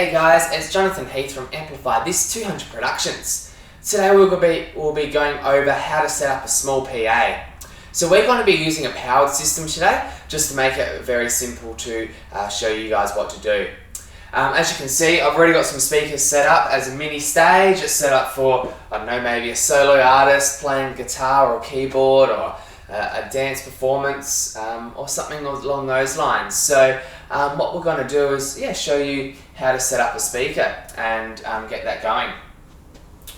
Hey guys, it's Jonathan Heath from Amplify This 200 Productions. Today we'll be going over how to set up a small PA. So we're going to be using a powered system today, just to make it very simple to show you guys what to do. As you can see, I've already got some speakers set up as a mini stage. It's set up for, I don't know, maybe a solo artist playing guitar or keyboard, or a dance performance, or something along those lines. So what we're going to do is show you how to set up a speaker and get that going.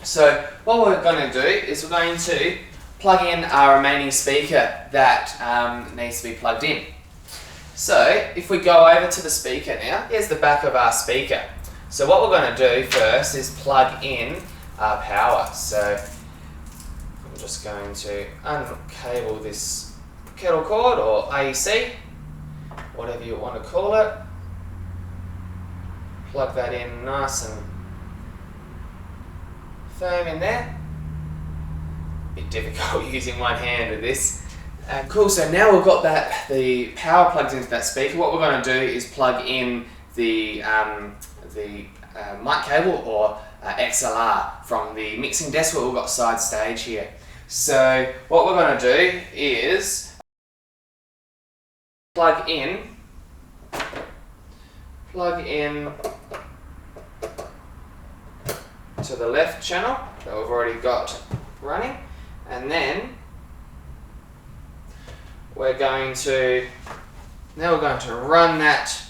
So what we're going to do is we're going to plug in our remaining speaker that needs to be plugged in. So if we go over to the speaker now, here's the back of our speaker. So what we're going to do first is plug in our power. So I'm just going to uncable this kettle cord or AEC, whatever you want to call it. Plug that in nice and firm in there. Bit difficult using one hand with this. Cool, so now we've got the power plugged into that speaker. What we're going to do is plug in the mic cable or XLR from the mixing desk where we've got side stage here. So what we're going to do is plug in to the left channel that we've already got running, and then we're going to run that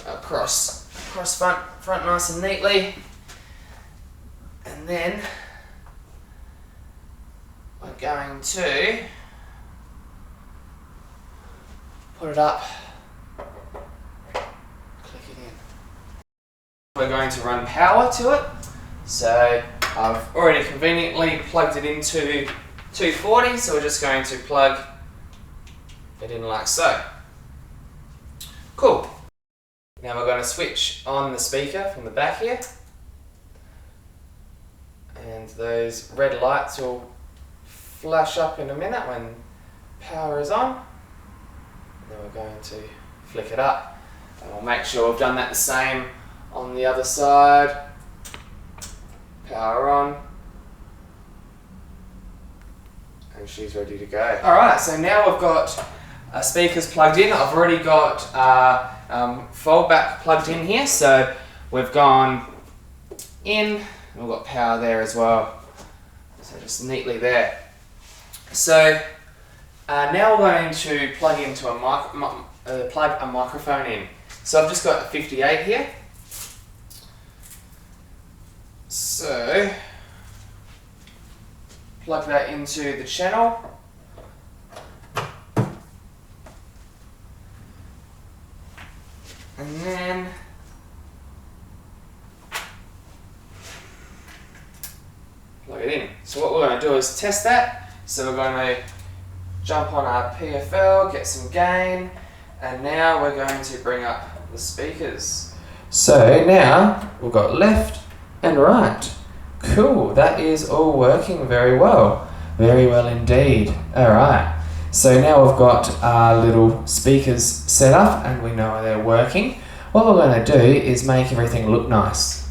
across front nice and neatly, and then we're going to put it up, click it in. We're going to run power to it. So I've already conveniently plugged it into 240, so we're just going to plug it in like so. Cool. Now we're going to switch on the speaker from the back here, and those red lights will flash up in a minute when power is on. And then we're going to flick it up, and we'll make sure we've done that the same on the other side. Power on, and she's ready to go. Alright, so now we've got speakers plugged in. I've already got fold back plugged in here, so we've gone in, and we've got power there as well, so just neatly there. So now we're going to plug into plug a microphone in. So I've just got a 58 here. So plug that into the channel, and then plug it in. So what we're going to do is test that. So we're going to jump on our PFL, get some gain, and now we're going to bring up the speakers. So now we've got left and right. Cool, that is all working very well. Very well indeed. Alright, so now we've got our little speakers set up and we know they're working. What we're going to do is make everything look nice.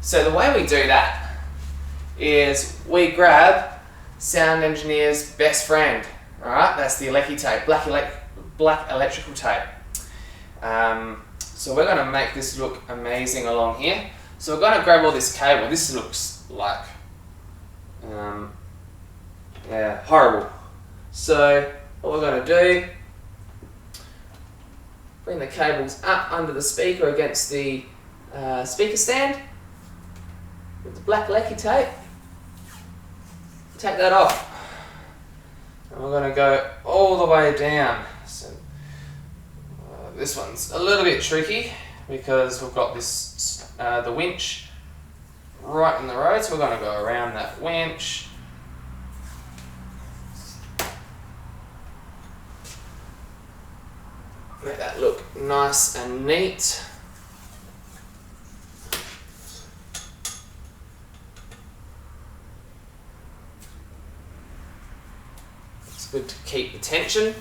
So the way we do that is we grab sound engineer's best friend. Alright, that's the Lecky tape, black electrical tape. So we're going to make this look amazing along here. So we're going to grab all this cable. This looks like, horrible. So what we're going to do, bring the cables up under the speaker against the speaker stand with the black Lecky tape. Take that off. And we're going to go all the way down. So this one's a little bit tricky because we've got this the winch right in the road, so we're going to go around that winch. Make that look nice and neat. It's good to keep the tension.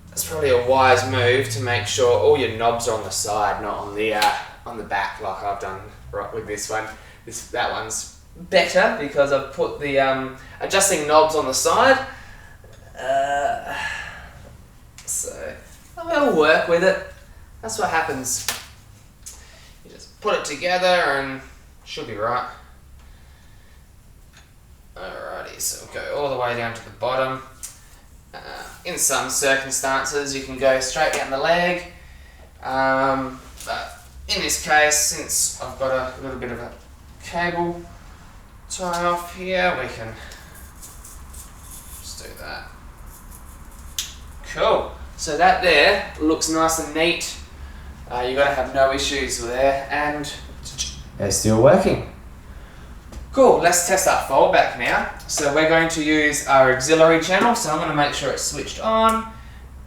That's probably a wise move to make sure all your knobs are on the side, not on the back like I've done right with this one. That one's better because I've put the adjusting knobs on the side. So I'll work with it. That's what happens. You just put it together and should be right. Alrighty, so we'll go all the way down to the bottom. In some circumstances you can go straight down the leg, but in this case, since I've got a little bit of a cable tie off here, we can just do that. Cool. So that there looks nice and neat. You've got to have no issues with there, and they're still working. Cool, let's test our fold back now. So we're going to use our auxiliary channel, so I'm going to make sure it's switched on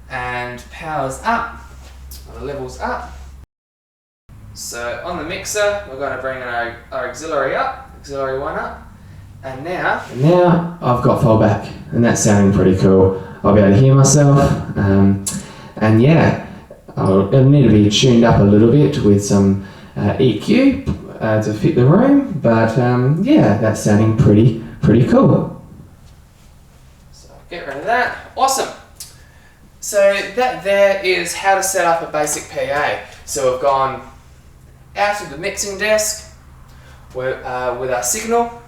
and power's up, the level's up. So on the mixer, we're going to bring our auxiliary up, auxiliary 1 up, and now I've got fold back, and that's sounding pretty cool. I'll be able to hear myself, and yeah, it'll need to be tuned up a little bit with some EQ to fit the room, but yeah, that's sounding pretty cool. So get rid of that. Awesome. So that there is how to set up a basic PA. So we've gone out of the mixing desk with our signal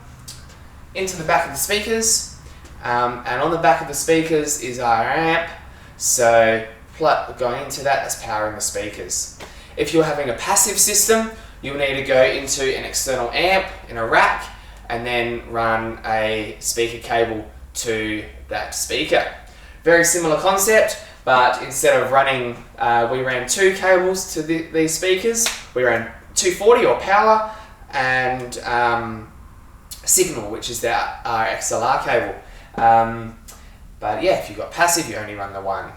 into the back of the speakers, and on the back of the speakers is our amp. So going into that's powering the speakers. If you're having a passive system, you'll need to go into an external amp in a rack and then run a speaker cable to that speaker. Very similar concept, but instead of running, we ran 2 cables to these speakers. We ran 240 or power and signal, which is our XLR cable. But yeah, if you've got passive, you only run the 1.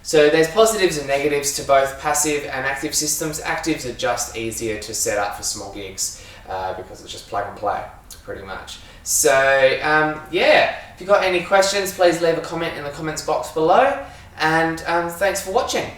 So there's positives and negatives to both passive and active systems. Actives are just easier to set up for small gigs because it's just plug and play, pretty much. So yeah, if you've got any questions, please leave a comment in the comments box below, and thanks for watching.